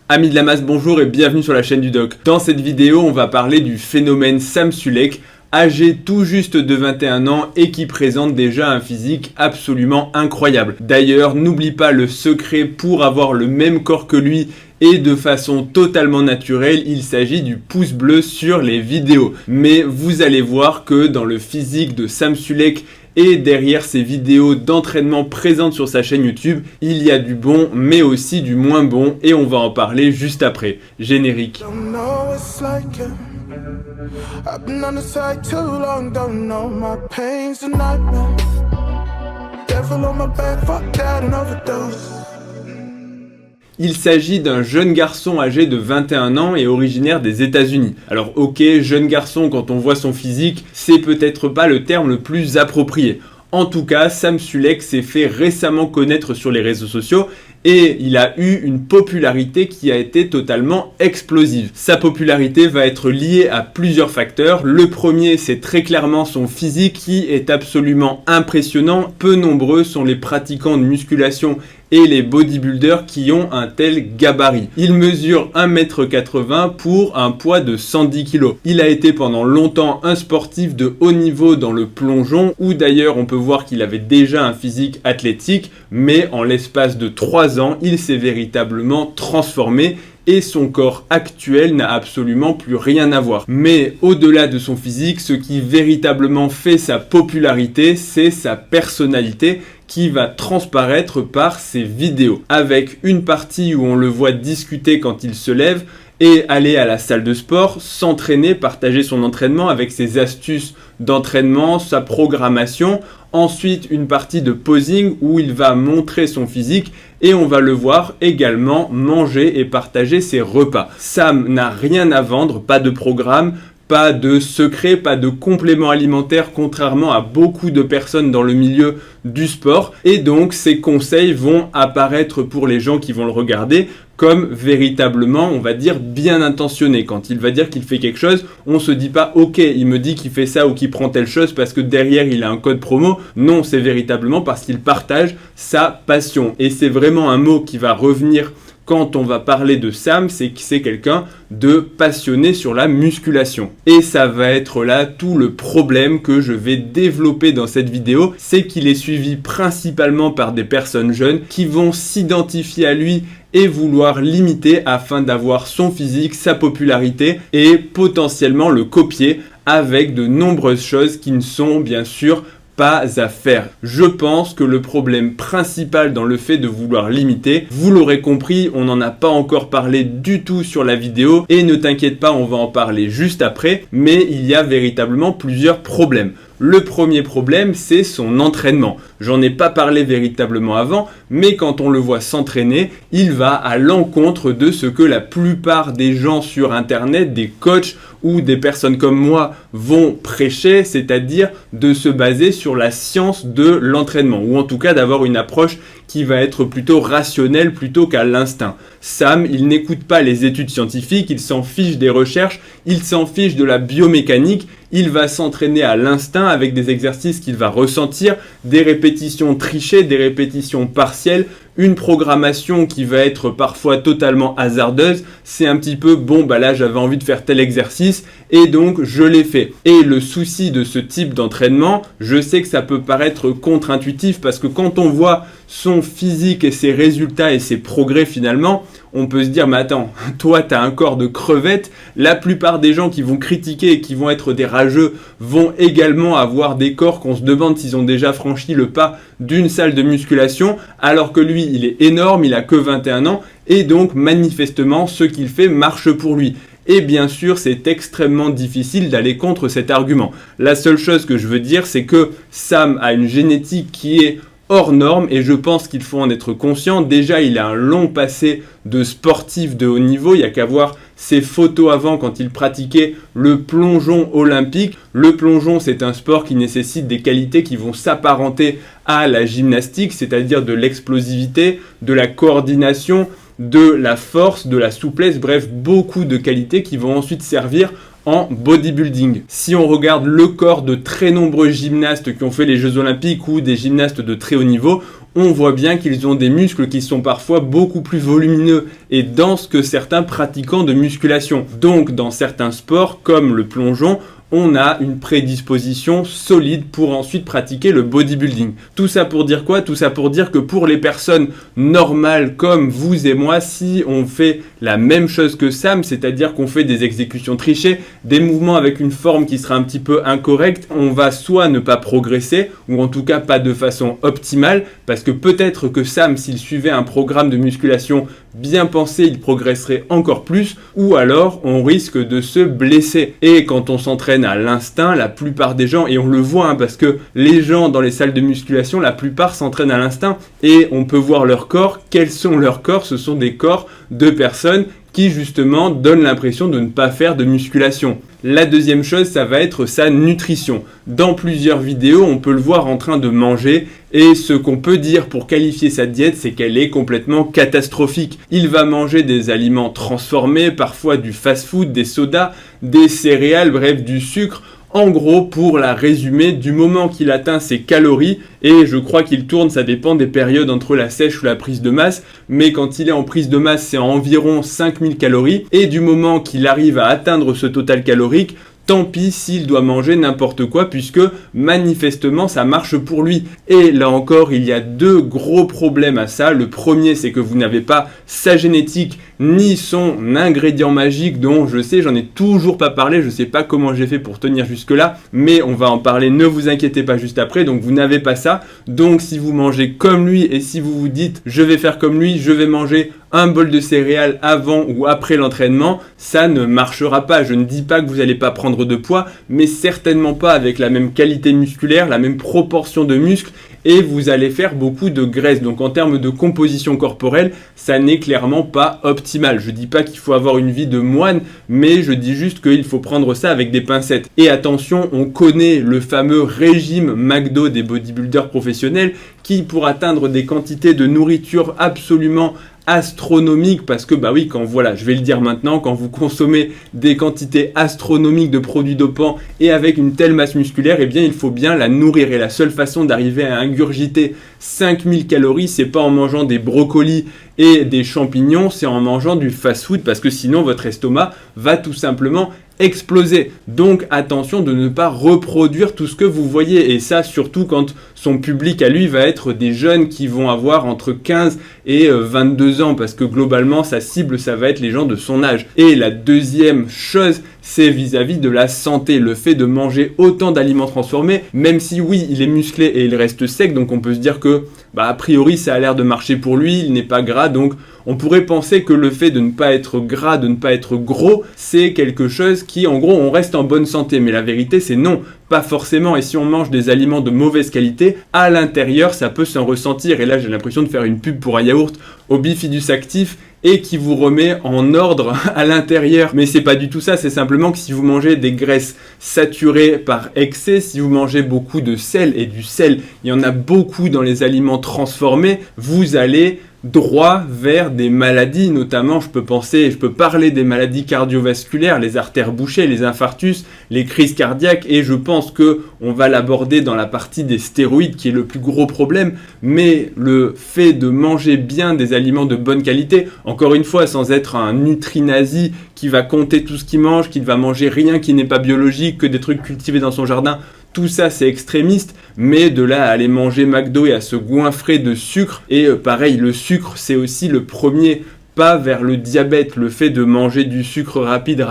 Amis de la masse, bonjour et bienvenue sur la chaîne du Doc. Dans cette vidéo, on va parler du phénomène Sam Sulek, âgé tout juste de 21 ans et qui présente déjà un physique absolument incroyable. D'ailleurs, n'oublie pas le secret pour avoir le même corps que lui et de façon totalement naturelle, il s'agit du pouce bleu sur les vidéos. Mais vous allez voir que dans le physique de Sam Sulek et derrière ces vidéos d'entraînement présentes sur sa chaîne YouTube, il y a du bon mais aussi du moins bon et on va en parler juste après. Générique. Il s'agit d'un jeune garçon âgé de 21 ans et originaire des États-Unis. Alors ok, jeune garçon quand on voit son physique, c'est peut-être pas le terme le plus approprié. En tout cas, Sam Sulek s'est fait récemment connaître sur les réseaux sociaux et il a eu une popularité qui a été totalement explosive. Sa popularité va être liée à plusieurs facteurs. Le premier, c'est très clairement son physique qui est absolument impressionnant. Peu nombreux sont les pratiquants de musculation et les bodybuilders qui ont un tel gabarit. Il mesure 1m80 pour un poids de 110 kg. Il a été pendant longtemps un sportif de haut niveau dans le plongeon, où d'ailleurs on peut voir qu'il avait déjà un physique athlétique, mais en l'espace de 3 ans, il s'est véritablement transformé et son corps actuel n'a absolument plus rien à voir. Mais au-delà de son physique, ce qui véritablement fait sa popularité, c'est sa personnalité qui va transparaître par ses vidéos. Avec une partie où on le voit discuter quand il se lève et aller à la salle de sport, s'entraîner, partager son entraînement avec ses astuces d'entraînement, sa programmation. Ensuite, une partie de posing où il va montrer son physique et on va le voir également manger et partager ses repas. Sam n'a rien à vendre, pas de programme, pas de secret, pas de complément alimentaire, contrairement à beaucoup de personnes dans le milieu du sport. Et donc, ces conseils vont apparaître pour les gens qui vont le regarder comme véritablement, on va dire, bien intentionné. Quand il va dire qu'il fait quelque chose, on se dit pas « Ok, il me dit qu'il fait ça ou qu'il prend telle chose parce que derrière, il a un code promo. » Non, c'est véritablement parce qu'il partage sa passion. Et c'est vraiment un mot qui va revenir quand on va parler de Sam, c'est que c'est quelqu'un de passionné sur la musculation. Et ça va être là tout le problème que je vais développer dans cette vidéo, c'est qu'il est suivi principalement par des personnes jeunes qui vont s'identifier à lui et vouloir l'imiter afin d'avoir son physique, sa popularité et potentiellement le copier avec de nombreuses choses qui ne sont bien sûr pas à faire. Je pense que le problème principal dans le fait de vouloir l'imiter, vous l'aurez compris, on n'en a pas encore parlé du tout sur la vidéo et ne t'inquiète pas, on va en parler juste après, mais il y a véritablement plusieurs problèmes. Le premier problème, c'est son entraînement. J'en ai pas parlé véritablement avant, mais quand on le voit s'entraîner, il va à l'encontre de ce que la plupart des gens sur Internet, des coachs ou des personnes comme moi vont prêcher, c'est-à-dire de se baser sur la science de l'entraînement, ou en tout cas d'avoir une approche qui va être plutôt rationnelle plutôt qu'à l'instinct. Sam, il n'écoute pas les études scientifiques, il s'en fiche des recherches, il s'en fiche de la biomécanique, il va s'entraîner à l'instinct avec des exercices qu'il va ressentir, des répétitions trichées, des répétitions partielles, une programmation qui va être parfois totalement hasardeuse. C'est un petit peu, bon bah là j'avais envie de faire tel exercice et donc je l'ai fait. Et le souci de ce type d'entraînement, je sais que ça peut paraître contre-intuitif parce que quand on voit son physique et ses résultats et ses progrès finalement, on peut se dire mais attends, toi t'as un corps de crevette, la plupart des gens qui vont critiquer et qui vont être des rageux vont également avoir des corps qu'on se demande s'ils ont déjà franchi le pas d'une salle de musculation, alors que lui il est énorme, il a que 21 ans et donc manifestement ce qu'il fait marche pour lui. Et bien sûr, c'est extrêmement difficile d'aller contre cet argument. La seule chose que je veux dire, c'est que Sam a une génétique qui est hors norme et je pense qu'il faut en être conscient. Déjà, il a un long passé de sportif de haut niveau. Il n'y a qu'à voir ses photos avant quand il pratiquait le plongeon olympique. Le plongeon, c'est un sport qui nécessite des qualités qui vont s'apparenter à la gymnastique, c'est-à-dire de l'explosivité, de la coordination, de la force, de la souplesse, bref, beaucoup de qualités qui vont ensuite servir en bodybuilding. Si on regarde le corps de très nombreux gymnastes qui ont fait les Jeux Olympiques ou des gymnastes de très haut niveau, on voit bien qu'ils ont des muscles qui sont parfois beaucoup plus volumineux et dans ce que certains pratiquants de musculation. Donc dans certains sports comme le plongeon, on a une prédisposition solide pour ensuite pratiquer le bodybuilding. Tout ça pour dire quoi? Tout ça pour dire que pour les personnes normales comme vous et moi, si on fait la même chose que Sam, c'est-à-dire qu'on fait des exécutions trichées, des mouvements avec une forme qui sera un petit peu incorrecte, on va soit ne pas progresser, ou en tout cas pas de façon optimale, parce que peut-être que Sam, s'il suivait un programme de musculation bien pensé, il progresserait encore plus, ou alors on risque de se blesser. Et quand on s'entraîne à l'instinct, la plupart des gens, et on le voit parce que les gens dans les salles de musculation, la plupart s'entraînent à l'instinct et on peut voir leur corps. Quels sont leurs corps? Ce sont des corps de personnes qui justement donnent l'impression de ne pas faire de musculation. La deuxième chose, ça va être sa nutrition. Dans plusieurs vidéos, on peut le voir en train de manger et ce qu'on peut dire pour qualifier sa diète, c'est qu'elle est complètement catastrophique. Il va manger des aliments transformés, parfois du fast-food, des sodas, des céréales, bref, du sucre. En gros, pour la résumer, du moment qu'il atteint ses calories, et je crois qu'il tourne, ça dépend des périodes entre la sèche ou la prise de masse, mais quand il est en prise de masse, c'est environ 5000 calories, et du moment qu'il arrive à atteindre ce total calorique, tant pis s'il doit manger n'importe quoi puisque manifestement ça marche pour lui. Et là encore, il y a deux gros problèmes à ça. Le premier, c'est que vous n'avez pas sa génétique ni son ingrédient magique dont je sais, j'en ai toujours pas parlé, je sais pas comment j'ai fait pour tenir jusque là, mais on va en parler, ne vous inquiétez pas juste après. Donc vous n'avez pas ça. Donc si vous mangez comme lui et si vous vous dites je vais faire comme lui, je vais manger un bol de céréales avant ou après l'entraînement, ça ne marchera pas. Je ne dis pas que vous n'allez pas prendre de poids, mais certainement pas avec la même qualité musculaire, la même proportion de muscles, et vous allez faire beaucoup de graisse. Donc en termes de composition corporelle, ça n'est clairement pas optimal. Je dis pas qu'il faut avoir une vie de moine, mais je dis juste qu'il faut prendre ça avec des pincettes. Et attention, on connaît le fameux régime McDo des bodybuilders professionnels qui, pour atteindre des quantités de nourriture absolument astronomique, parce que bah oui, quand voilà, je vais le dire maintenant, quand vous consommez des quantités astronomiques de produits dopants et avec une telle masse musculaire, eh bien il faut bien la nourrir, et la seule façon d'arriver à ingurgiter 5000 calories, c'est pas en mangeant des brocolis et des champignons, c'est en mangeant du fast-food, parce que sinon votre estomac va tout simplement exploser. Donc attention de ne pas reproduire tout ce que vous voyez, et ça surtout quand son public à lui va être des jeunes qui vont avoir entre 15 et 22 ans, parce que globalement sa cible ça va être les gens de son âge. Et la deuxième chose, c'est vis-à-vis de la santé, le fait de manger autant d'aliments transformés, même si oui il est musclé et il reste sec, donc on peut se dire que a priori ça a l'air de marcher pour lui, il n'est pas gras, donc on pourrait penser que le fait de ne pas être gras, de ne pas être gros, c'est quelque chose qui, en gros, on reste en bonne santé. Mais la vérité, c'est non, pas forcément. Et si on mange des aliments de mauvaise qualité, à l'intérieur, ça peut s'en ressentir. Et là, j'ai l'impression de faire une pub pour un yaourt au Bifidus Actif et qui vous remet en ordre à l'intérieur. Mais c'est pas du tout ça, c'est simplement que si vous mangez des graisses saturées par excès, si vous mangez beaucoup de sel, et du sel, il y en a beaucoup dans les aliments transformés, vous allez droit vers des maladies, notamment je peux parler des maladies cardiovasculaires, les artères bouchées, les infarctus, les crises cardiaques, et je pense que on va l'aborder dans la partie des stéroïdes qui est le plus gros problème. Mais le fait de manger bien des aliments de bonne qualité, encore une fois sans être un nutri-nazi qui va compter tout ce qu'il mange, qui ne va manger rien qui n'est pas biologique, que des trucs cultivés dans son jardin, tout ça c'est extrémiste, mais de là à aller manger McDo et à se goinfrer de sucre, et pareil, le sucre c'est aussi le premier pas vers le diabète, le fait de manger du sucre rapide,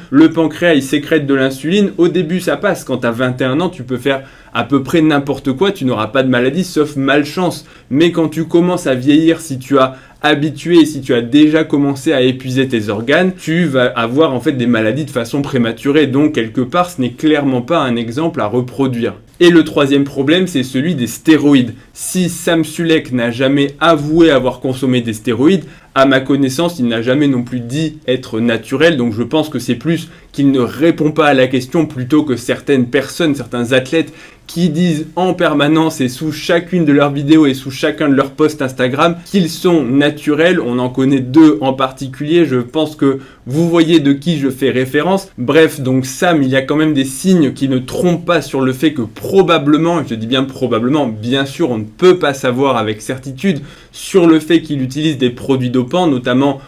le pancréas il sécrète de l'insuline, au début ça passe, quand t'as 21 ans tu peux faire à peu près n'importe quoi, tu n'auras pas de maladie sauf malchance, mais quand tu commences à vieillir, si tu as habitué, si tu as déjà commencé à épuiser tes organes, tu vas avoir en fait des maladies de façon prématurée, donc quelque part ce n'est clairement pas un exemple à reproduire. Et le troisième problème, c'est celui des stéroïdes. Si Sam Sulek n'a jamais avoué avoir consommé des stéroïdes, à ma connaissance, il n'a jamais non plus dit être naturel, donc je pense que c'est plus qu'il ne répond pas à la question plutôt que certaines personnes, certains athlètes qui disent en permanence et sous chacune de leurs vidéos et sous chacun de leurs posts Instagram qu'ils sont naturels. On en connaît deux en particulier, je pense que vous voyez de qui je fais référence. Bref, donc Sam, il y a quand même des signes qui ne trompent pas sur le fait que probablement, et je dis bien probablement, bien sûr on ne peut pas savoir avec certitude sur le fait qu'il utilise des produits dopants, notamment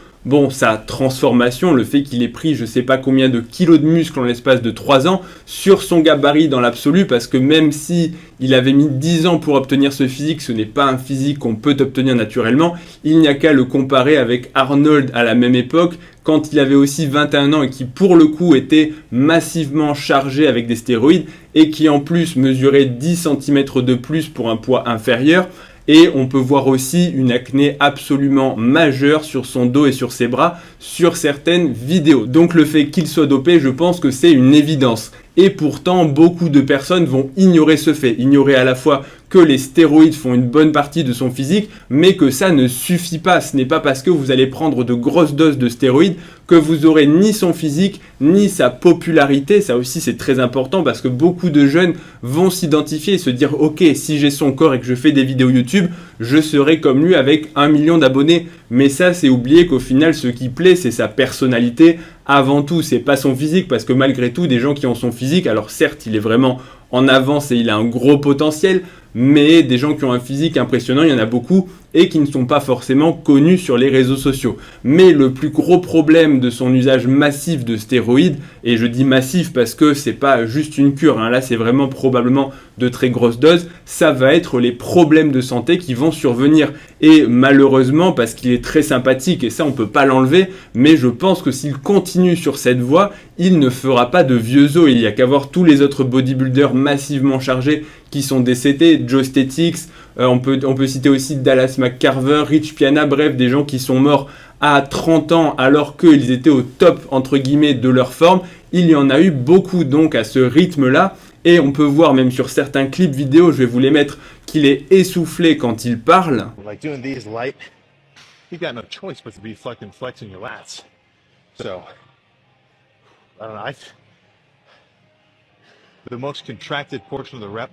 sa transformation, le fait qu'il ait pris je sais pas combien de kilos de muscles en l'espace de 3 ans, sur son gabarit dans l'absolu, parce que même si il avait mis 10 ans pour obtenir ce physique, ce n'est pas un physique qu'on peut obtenir naturellement, il n'y a qu'à le comparer avec Arnold à la même époque, quand il avait aussi 21 ans et qui pour le coup était massivement chargé avec des stéroïdes et qui en plus mesurait 10 cm de plus pour un poids inférieur. Et on peut voir aussi une acné absolument majeure sur son dos et sur ses bras sur certaines vidéos. Donc le fait qu'il soit dopé, je pense que c'est une évidence. Et pourtant, beaucoup de personnes vont ignorer ce fait. Ignorer à la fois que les stéroïdes font une bonne partie de son physique, mais que ça ne suffit pas. Ce n'est pas parce que vous allez prendre de grosses doses de stéroïdes que vous aurez ni son physique, ni sa popularité. Ça aussi, c'est très important parce que beaucoup de jeunes vont s'identifier et se dire « Ok, si j'ai son corps et que je fais des vidéos YouTube, je serai comme lui avec 1 million d'abonnés. » Mais ça, c'est oublier qu'au final, ce qui plaît, c'est sa personnalité. Avant tout, c'est pas son physique, parce que malgré tout, des gens qui ont son physique, alors certes, il est vraiment en avance et il a un gros potentiel, mais des gens qui ont un physique impressionnant, il y en a beaucoup, et qui ne sont pas forcément connus sur les réseaux sociaux. Mais le plus gros problème de son usage massif de stéroïdes, et je dis massif parce que c'est pas juste une cure, là c'est vraiment probablement de très grosses doses, ça va être les problèmes de santé qui vont survenir. Et malheureusement, parce qu'il est très sympathique, et ça on peut pas l'enlever, mais je pense que s'il continue sur cette voie, il ne fera pas de vieux os. Il y a qu'à voir tous les autres bodybuilders massivement chargés qui sont décédés, Joe Statics, on peut citer aussi Dallas McCarver, Rich Piana, bref, des gens qui sont morts à 30 ans alors qu'ils étaient au top, entre guillemets, de leur forme. Il y en a eu beaucoup donc à ce rythme-là, et on peut voir même sur certains clips vidéo, je vais vous les mettre, qu'il est essoufflé quand il parle. Like doing these light, you've got no choice but to be fucking flexing your lats. So, I don't know, the most contracted portion of the rep,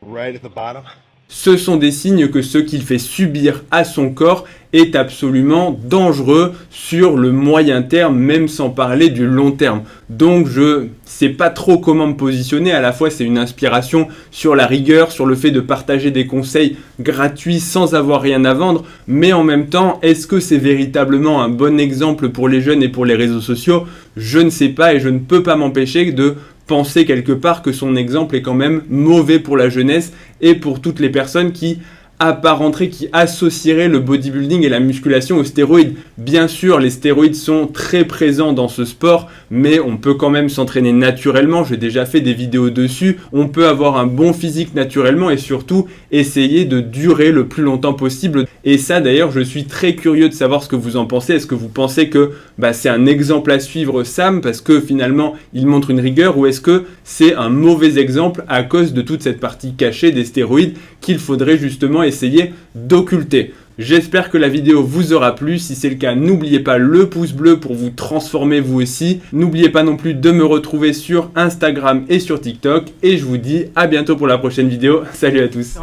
right at the bottom. Ce sont des signes que ce qu'il fait subir à son corps est absolument dangereux sur le moyen terme, même sans parler du long terme. Donc je sais pas trop comment me positionner, à la fois c'est une inspiration sur la rigueur, sur le fait de partager des conseils gratuits sans avoir rien à vendre, mais en même temps, est-ce que c'est véritablement un bon exemple pour les jeunes et pour les réseaux sociaux? Je ne sais pas, et je ne peux pas m'empêcher de penser quelque part que son exemple est quand même mauvais pour la jeunesse et pour toutes les personnes qui apparenteraient, qui associeraient le bodybuilding et la musculation aux stéroïdes. Bien sûr, les stéroïdes sont très présents dans ce sport, mais on peut quand même s'entraîner naturellement. J'ai déjà fait des vidéos dessus. On peut avoir un bon physique naturellement et surtout essayer de durer le plus longtemps possible. Et ça, d'ailleurs, je suis très curieux de savoir ce que vous en pensez. Est-ce que vous pensez que c'est un exemple à suivre, Sam, parce que finalement, il montre une rigueur, ou est-ce que c'est un mauvais exemple à cause de toute cette partie cachée des stéroïdes qu'il faudrait justement essayer d'occulter? J'espère que la vidéo vous aura plu. Si c'est le cas, n'oubliez pas le pouce bleu pour vous transformer vous aussi. N'oubliez pas non plus de me retrouver sur Instagram et sur TikTok. Et je vous dis à bientôt pour la prochaine vidéo. Salut à tous.